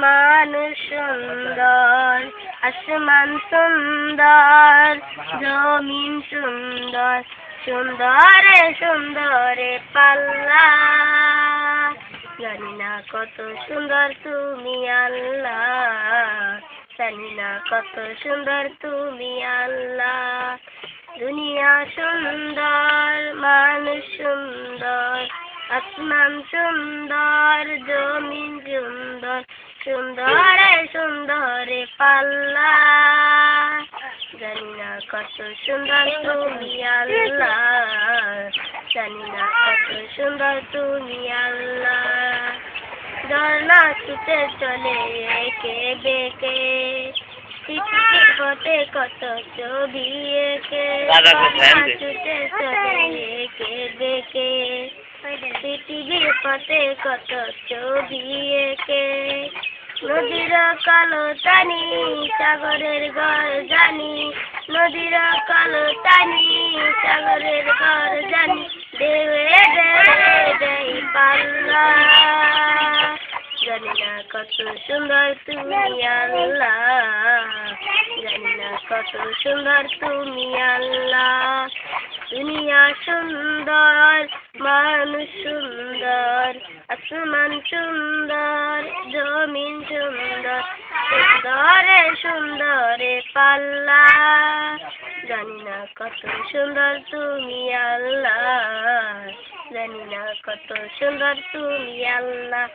মানুষ সুন্দর, আসমান সুন্দর, জমিন সুন্দর, সুন্দরে সুন্দরে পাল্লা। জানি না কত সুন্দর তুমি আল্লাহ, জানি না কত সুন্দর তুমি আল্লাহ। দুনিয়া সুন্দর, মানুষ সুন্দর, আসমান সুন্দর, জমিন সুন্দর, সুন্দরে সুন্দরে পাল্লা। জানি না কত সুন্দর তুমি আল্লাহ, জানি না কত সুন্দর তুমি আল্লাহ। ঝর্ণা ছুটে চলে একে বেঁকে, পৃথিবীর পথে কত ছবি এঁকে। ঝর্ণা ছুটে চলে একে বেঁকে, পৃথিবীর পথে কত ছবি এঁকে। নদীর কালো টানি, সাগরের ঘর জানি, নদীর কালো টানি, সাগরের ঘর জানি। ঢেউয়ে ঢেউয়ে দেয় পাল্লা। জানি না কত সুন্দর তুমি আল্লাহ, জানি না কত সুন্দর তুমি আল্লাহ। দুনিয়া সুন্দর, মানুষ সুন্দর, আসমান সুন্দর, জমিন সুন্দর, সুন্দরে সুন্দরে পাল্লা। জানি না কত সুন্দর তুমি আল্লাহ, জানি না কত সুন্দর তুমি আল্লাহ।